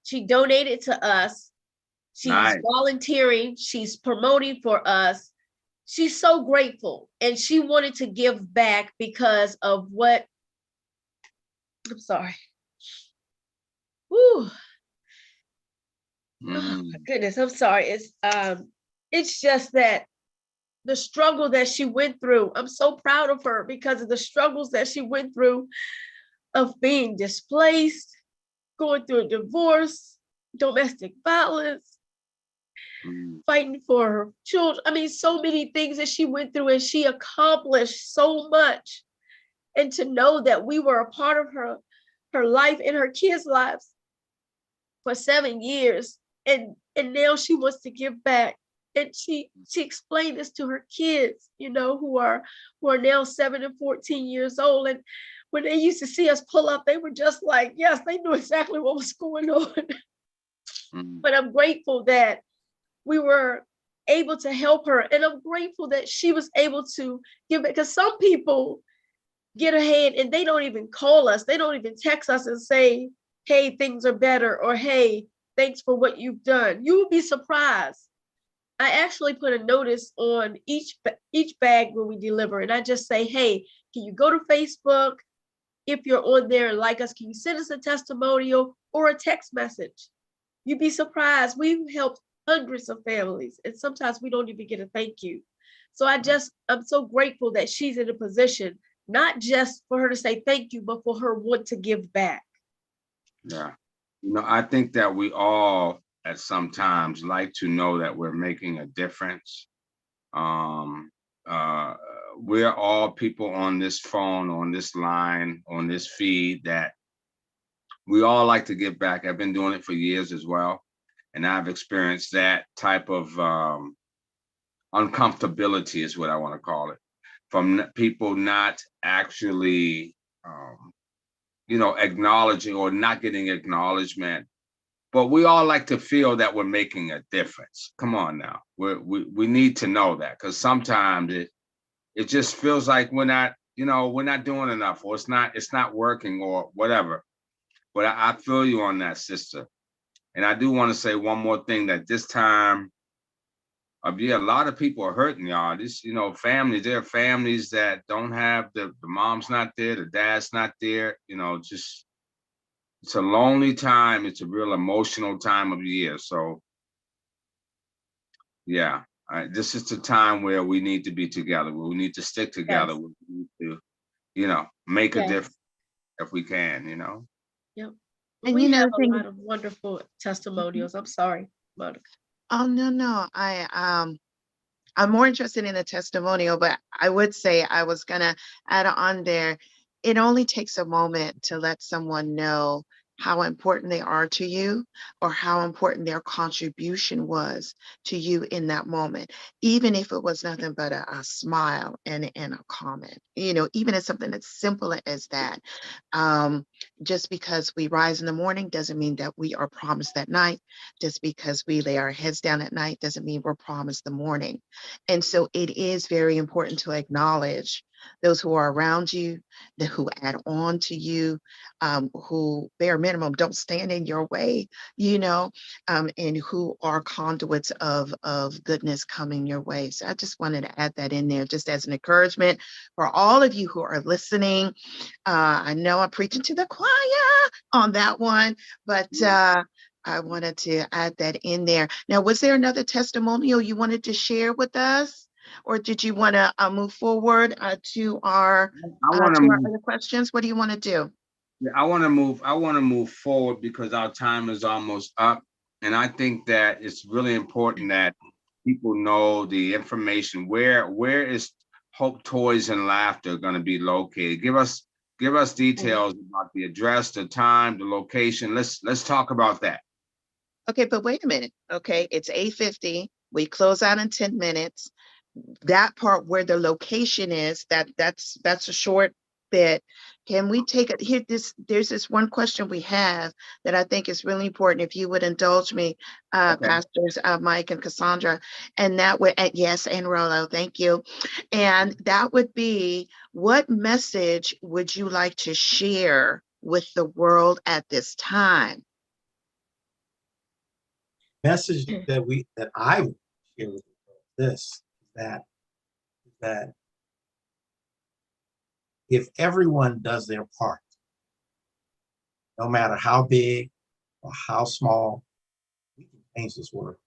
to us She's Nice. volunteering, she's promoting for us. She's so grateful, and she wanted to give back because of what, I'm sorry. Woo. Oh my goodness, I'm sorry. It's just that the struggle that she went through, I'm so proud of her because of the struggles that she went through of being displaced, going through a divorce, domestic violence, fighting for her children. I mean, so many things that she went through, and she accomplished so much. And to know that we were a part of her life and her kids' lives for 7 years, and now she wants to give back. And she explained this to her kids, you know, who are now 7 and 14 years old. And when they used to see us pull up, they were just like, yes, they knew exactly what was going on. But I'm grateful that we were able to help her. And I'm grateful that she was able to give it, because some people get ahead and they don't even call us. They don't even text us and say, hey, things are better, or hey, thanks for what you've done. You will be surprised. I actually put a notice on each bag when we deliver, and I just say, hey, can you go to Facebook? If you're on there and like us, can you send us a testimonial or a text message? You'd be surprised. We've helped hundreds of families, and sometimes we don't even get a thank you. So I'm so grateful that she's in a position, not just for her to say thank you, but for her want to give back. Yeah. You know, I think that we all at some times like to know that we're making a difference. We're all people on this phone, on this line, on this feed, that we all like to give back. I've been doing it for years as well. And I've experienced that type of uncomfortability, is what I want to call it, from people not actually, acknowledging or not getting acknowledgement. But we all like to feel that we're making a difference. Come on now, we need to know that, because sometimes it just feels like we're not doing enough, or it's not working, or whatever. But I feel you on that, sister. And I do want to say one more thing, that this time of year, a lot of people are hurting, y'all. This, families, there are families that don't have the mom's not there, the dad's not there, just, it's a lonely time. It's a real emotional time of year. So yeah, this is the time where we need to be together. We need to stick together. Yes. We need to, make a Yes. difference if we can, Yep. And We have a thing, lot of wonderful testimonials. I'm sorry, Monica. oh no, I'm more interested in the testimonial, but I would say, I was gonna add on there, it only takes a moment to let someone know how important they are to you, or how important their contribution was to you in that moment, even if it was nothing but a smile and a comment, even as something as simple as that. Just because we rise in the morning doesn't mean that we are promised that night. Just because we lay our heads down at night doesn't mean we're promised the morning. And so it is very important to acknowledge those who are around you, who add on to you, who bare minimum don't stand in your way, and who are conduits of goodness coming your way. So I just wanted to add that in there, just as an encouragement for all of you who are listening. I know I'm preaching to the choir on that one, but I wanted to add that in there. Now, was there another testimonial you wanted to share with us? Or did you want to move forward to our other questions? What do you want to do? I want to move forward, because our time is almost up. And I think that it's really important that people know the information. Where is Hope Toys and Laughter going to be located? Give us details about the address, the time, the location. Let's talk about that. Okay, but wait a minute. Okay, it's 8:50. We close out in 10 minutes. That part where the location is, that's a short bit. Can we take it here? There's this one question we have that I think is really important. If you would indulge me, Okay. Pastors Mike and Cassandra, and that would, yes, and Rollo, thank you. And that would be, what message would you like to share with the world at this time? Message that I would share with you this, that if everyone does their part, no matter how big or how small, we can change this world.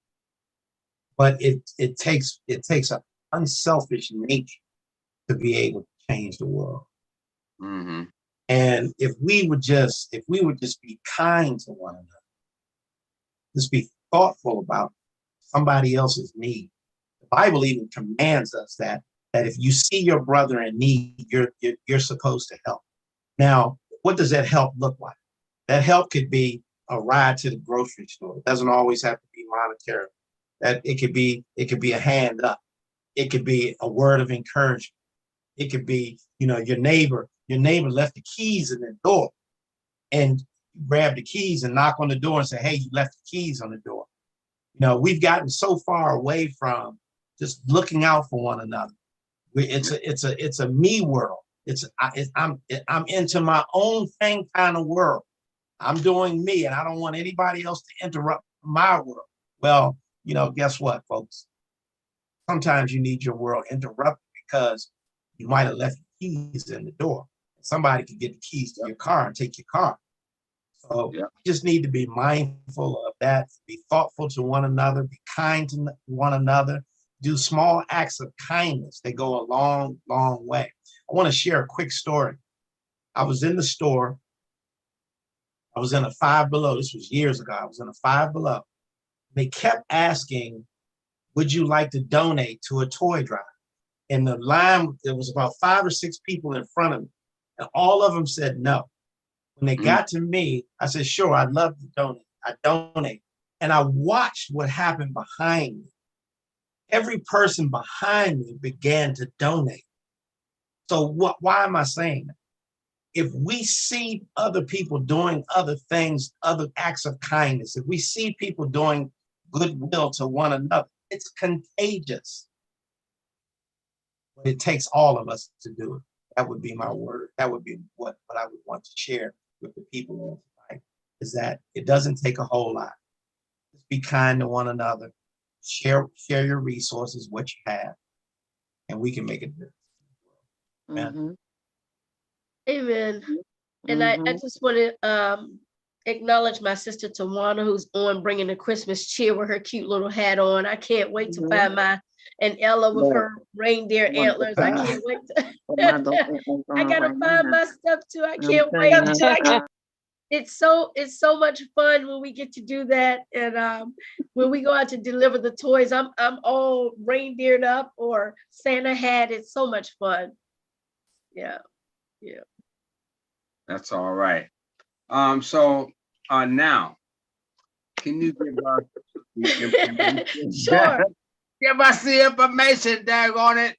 But it takes an unselfish nature to be able to change the world. Mm-hmm. And if we would just be kind to one another, just be thoughtful about somebody else's need. The Bible even commands us that if you see your brother in need, you're supposed to help. Now, what does that help look like? That help could be a ride to the grocery store. It doesn't always have to be monetary. That it could be a hand up. It could be a word of encouragement. It could be, your neighbor left the keys in the door, and you grab the keys and knock on the door and say, hey, you left the keys on the door. We've gotten so far away from just looking out for one another. It's a me world. I'm into my own thing kind of world. I'm doing me, and I don't want anybody else to interrupt my world. Well, guess what, folks? Sometimes you need your world interrupted because you might have left your keys in the door. Somebody could get the keys to your car and take your car. So you just need to be mindful of that, be thoughtful to one another, be kind to one another, do small acts of kindness. They go a long, long way. I want to share a quick story. I was in the store. I was in a Five Below. This was years ago. I was in a Five Below. They kept asking, would you like to donate to a toy drive? In the line, there was about 5 or 6 people in front of me, and all of them said no. When they got to me, I said, sure, I'd love to donate. I donate. And I watched what happened behind me. Every person behind me began to donate. So why am I saying that? If we see other people doing other things, other acts of kindness, if we see people doing goodwill to one another, it's contagious. But it takes all of us to do it. That would be my word. That would be what I would want to share with the people tonight, is that it doesn't take a whole lot. Just be kind to one another. Share your resources, what you have, and we can make a difference. Amen. Amen. And I just want to acknowledge my sister Tawana, who's on bringing the Christmas cheer with her cute little hat on. I can't wait to find and Ella with her reindeer antlers. I can't wait to, I gotta find my stuff too. I can't wait until it's so much fun when we get to do that. And when we go out to deliver the toys, I'm all reindeered up or Santa hat. It's so much fun. Yeah. That's all right. So now, can you give us the information? Sure. Give us the information, daggone it.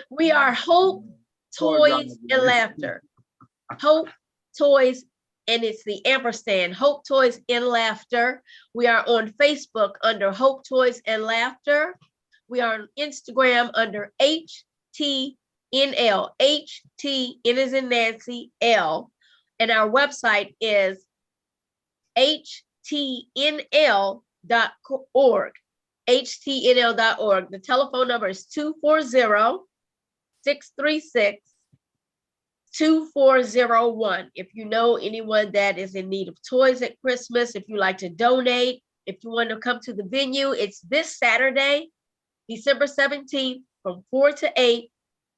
We are Hope Toys and Laughter. Hope Toys, and it's the ampersand, Hope Toys and Laughter. We are on Facebook under Hope Toys and Laughter. We are on Instagram under HTNL, HT, N as in Nancy, L. And our website is htnl.org. htnl.org. The telephone number is 240-636-2401. If you know anyone that is in need of toys at Christmas, if you like to donate, if you want to come to the venue, it's this Saturday, December 17th from 4 to 8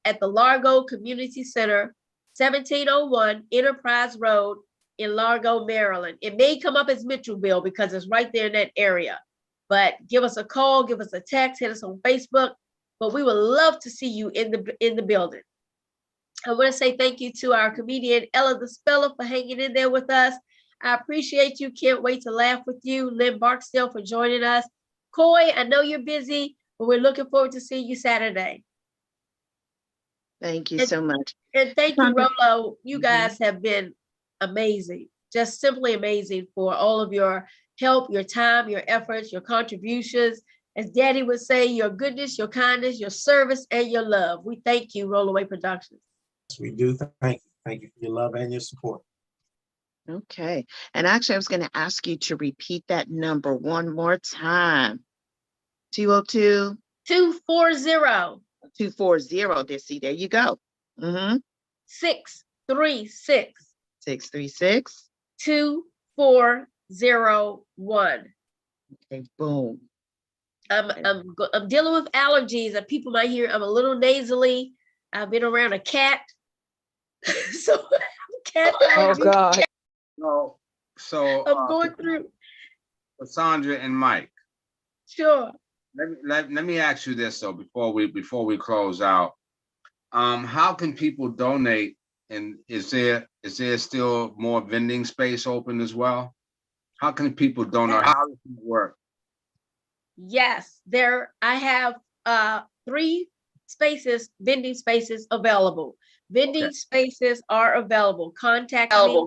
at the Largo Community Center, 1701 Enterprise Road in Largo, Maryland. It may come up as Mitchellville because it's right there in that area. But give us a call, give us a text, hit us on Facebook. But we would love to see you in the building. I want to say thank you to our comedian Ella the Speller for hanging in there with us. I appreciate you. Can't wait to laugh with you. Lynn Barksdale for joining us. Coy, I know you're busy, but we're looking forward to seeing you Saturday. Thank you so much. And thank you, Rollo. You guys have been amazing, just simply amazing for all of your help, your time, your efforts, your contributions. As Daddy would say, your goodness, your kindness, your service, and your love. We thank you, Rolloway Productions. Yes, we do. Thank you. Thank you for your love and your support. Okay. And actually, I was going to ask you to repeat that number one more time. 202 240 240. There you go. 636 636. 2401. Okay, boom. I'm dealing with allergies, and people might hear I'm a little nasally. I've been around a cat, so cat allergy. Oh God. So I'm going through. Cassandra and Mike, Sure. let me ask you this though before we close out. How can people donate, and is there still more vending space open as well? How can people donate? How does it work? Yes, I have 3 spaces, vending spaces available. Vending spaces are available. Contact me.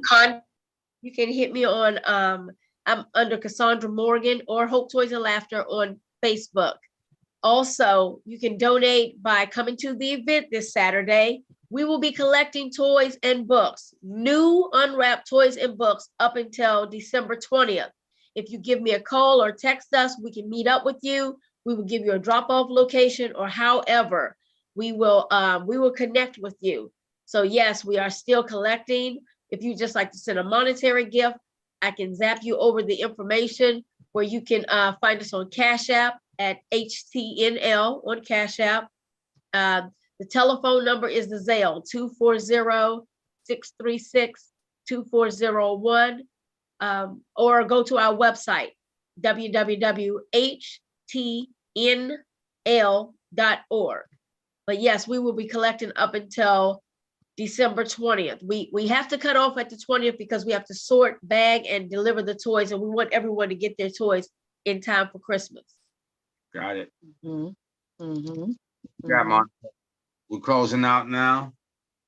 You can hit me on I'm under Cassandra Morgan or Hope Toys and Laughter on Facebook. Also, you can donate by coming to the event this Saturday. We will be collecting toys and books, new unwrapped toys and books up until December 20th. If you give me a call or text us, we can meet up with you. We will give you a drop-off location, or however, we will connect with you. So yes, we are still collecting. If you just like to send a monetary gift, I can zap you over the information where you can find us on Cash App at HTNL on Cash App. The telephone number is the Zelle 240-636-2401, or go to our website www.htnl.org. But yes, we will be collecting up until December 20th. We have to cut off at the 20th because we have to sort, bag, and deliver the toys, and we want everyone to get their toys in time for Christmas. Got it. Mm-hmm. Monica. We're closing out now.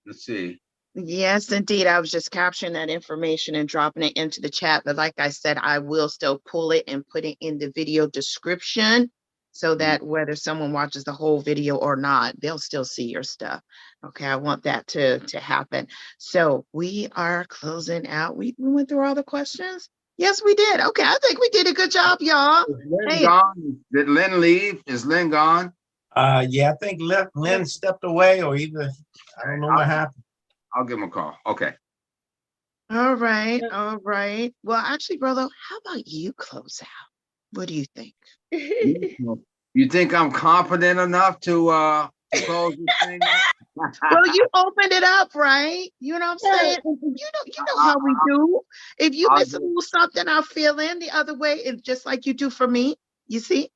Let's see. Yes, indeed. I was just capturing that information and dropping it into the chat. But like I said, I will still pull it and put it in the video description so that whether someone watches the whole video or not, they'll still see your stuff. Okay, I want that to happen. So we are closing out. We went through all the questions. Yes, we did. Okay, I think we did a good job, y'all. Is Lynn gone? Did Lynn leave? Is Lynn gone? Yeah, I think Lynn stepped away, or either, I don't know what happened. I'll give him a call. Okay. All right. All right. Well, actually, Rollo, how about you close out? What do you think? You think I'm confident enough to close this thing out? Well, you opened it up, right? You know what I'm saying? You know how we do. If you miss a little something, I'll fill in the other way. It's just like you do for me. You see?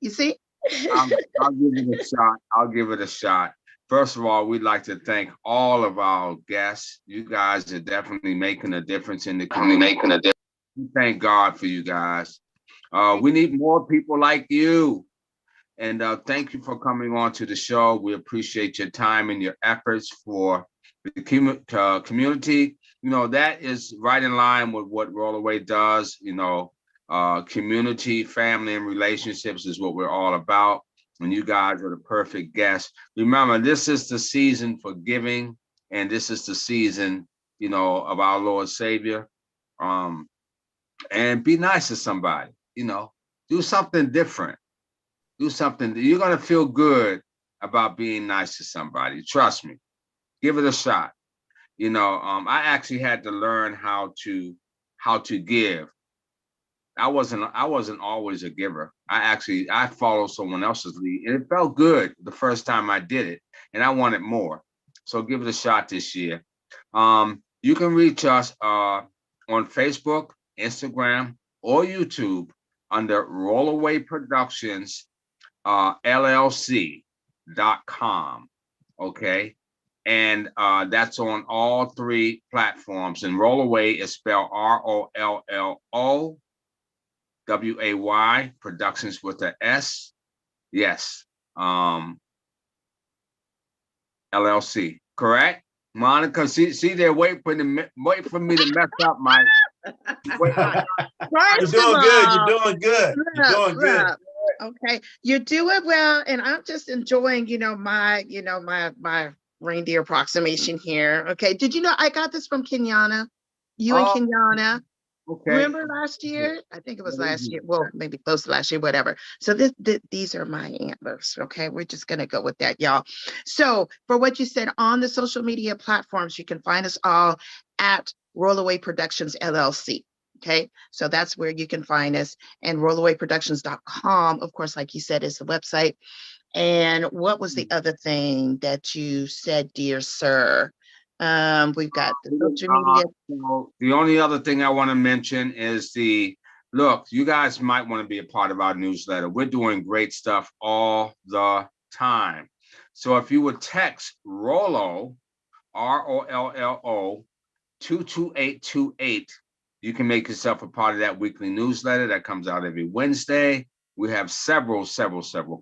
I'll give it a shot. I'll give it a shot. First of all, we'd like to thank all of our guests. You guys are definitely making a difference in the community. We thank God for you guys. We need more people like you. And thank you for coming on to the show. We appreciate your time and your efforts for the community. You know, that is right in line with what Rolloway does. You know, community, family, and relationships is what we're all about. And you guys are the perfect guests. Remember, this is the season for giving, and this is the season, you know, of our Lord Savior. And be nice to somebody, you know, do something different. Do something. You're going to feel good about being nice to somebody. Trust me. Give it a shot. You know, I actually had to learn how to give. I wasn't always a giver. I followed someone else's lead, and it felt good the first time I did it, and I wanted more. So give it a shot this year. You can reach us on Facebook, Instagram, or YouTube under Rolloway Productions LLC.com. Okay. And that's on all 3 platforms. And Rolloway is spelled ROLLOWAY, Productions with an S. Yes. LLC. Correct? Monica, see, they're waiting for me to mess up my. You're doing good. You're doing good. You're doing good. Okay, you do it well, and I'm just enjoying, my reindeer approximation here. Okay, did you know I got this from Kenyana? You and Oh, Kenyana. okay. Remember last year? I think it was last year. Well, maybe close to last year, whatever. So these are my antlers. Okay, we're just gonna go with that, y'all. So for what you said on the social media platforms, you can find us all at Rolloway Productions LLC. Okay, so that's where you can find us. And rollowayproductions.com, of course, like you said, is the website. And what was the other thing that you said, dear sir? We've got the social media. So the only other thing I want to mention is look, you guys might want to be a part of our newsletter. We're doing great stuff all the time. So if you would text ROLLO, ROLLO 22828, you can make yourself a part of that weekly newsletter that comes out every Wednesday. We have several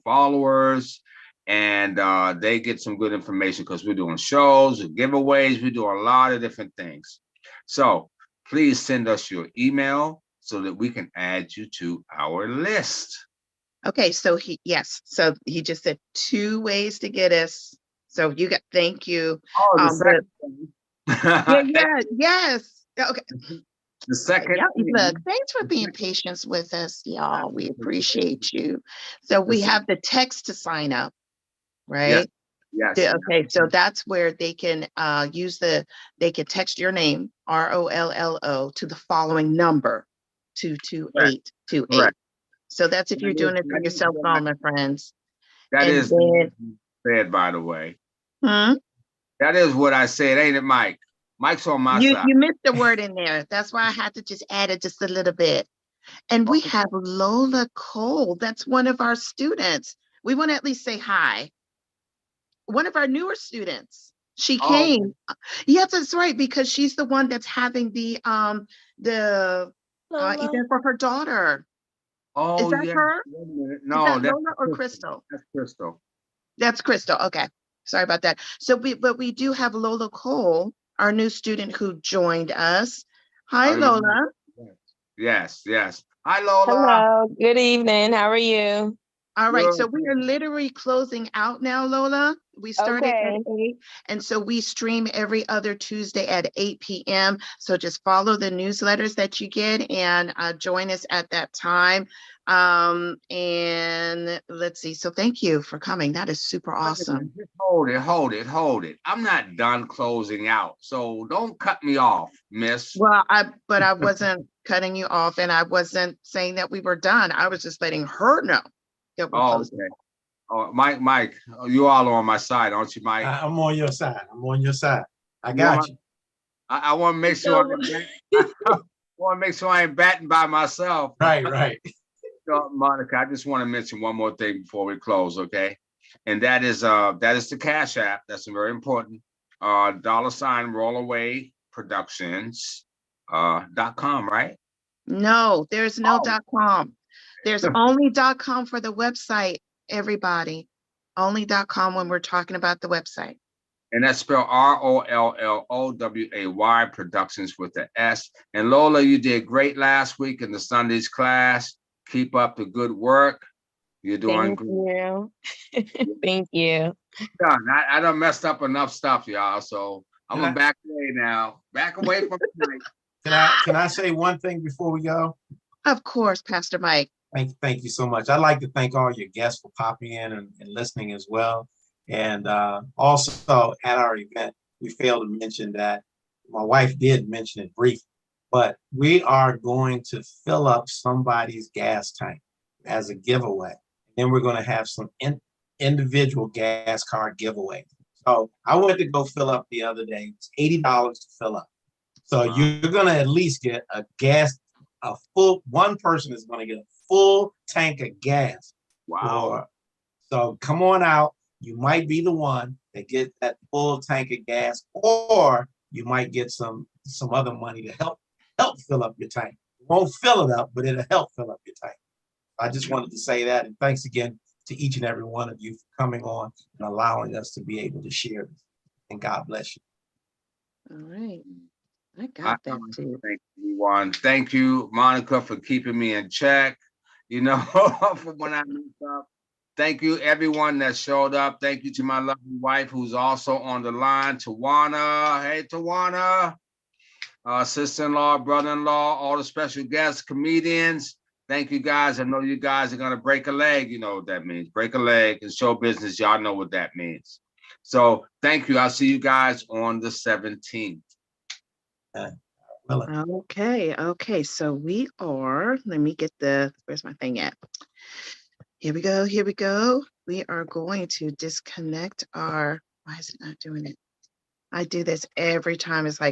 followers, and they get some good information because we're doing shows, giveaways, we do a lot of different things. So please send us your email so that we can add you to our list. Okay, so he just said 2 ways to get us. So you got, thank you. Oh, the second Yes. Okay. The second Look, thanks for being patient with us, y'all. We appreciate you. So we have the text to sign up, right? Yes. Okay, so that's where they can they can text your name, ROLLO, to the following number, 22828. Correct. So that's if you're doing it through your cell phone, my friends. That And is said, by the way. Hmm? That is what I said, ain't it, Mike? Mike's on my side. You missed the word in there. That's why I had to just add it just a little bit. And we have Lola Cole. That's one of our students. We want to at least say hi. One of our newer students. She came. Yes, that's right, because she's the one that's having the event for her daughter. Oh, Is that her? No, is that Lola or Crystal? That's Crystal. That's Crystal. Okay. Sorry about that. So but we do have Lola Cole, our new student who joined us. Hi, Lola. Yes. Hi, Lola. Hello, good evening. How are you? All right, so we are literally closing out now, Lola. We started at 8, and so we stream every other Tuesday at 8 p.m. So just follow the newsletters that you get and join us at that time. And let's see. So thank you for coming. That is super awesome. Just hold it. I'm not done closing out, so don't cut me off, miss. Well, I wasn't cutting you off, and I wasn't saying that we were done. I was just letting her know. Okay. Oh, Mike, you all are on my side, aren't you, Mike? I'm on your side. I got you. I want to make sure. I want to make sure I ain't batting by myself. Right. So, Monica, I just want to mention one more thing before we close, okay? And that is the Cash App. That's very important. $Rolloway Productions .com, right? No, there's no .com. There's only .com for the website, everybody. Only .com when we're talking about the website. And that's spelled ROLLOWAY Productions with the S. And Lola, you did great last week in the Sundays class. Keep up the good work. You're doing great. Thank you. I done messed up enough stuff, y'all. So I'm gonna back away now. Back away from tonight. Can I say one thing before we go? Of course, Pastor Mike. Thank you so much. I'd like to thank all your guests for popping in and listening as well. And also at our event, we failed to mention that my wife did mention it briefly, but we are going to fill up somebody's gas tank as a giveaway. Then we're going to have some individual gas card giveaway. So I went to go fill up the other day. It's $80 to fill up. So you're going to at least get one person is going to get a full tank of gas. Wow. So come on out. You might be the one that get that full tank of gas, or you might get some other money to help fill up your tank. It won't fill it up, but it'll help fill up your tank. I just wanted to say that, and thanks again to each and every one of you for coming on and allowing us to be able to share this. And God bless you. All right. I got that too. Thank you, everyone. Thank you, Monica, for keeping me in check, for when I messed up. Thank you, everyone that showed up. Thank you to my lovely wife, who's also on the line, Tawana. Hey, Tawana. sister-in-law, brother-in-law, all the special guests, comedians. Thank you guys. I know you guys are gonna break a leg. You know what that means. Break a leg in show business. Y'all know what that means. So thank you. I'll see you guys on the 17th. Okay. So we are, let me get where's my thing at? Here we go. We are going to disconnect why is it not doing it? I do this every time. It's like,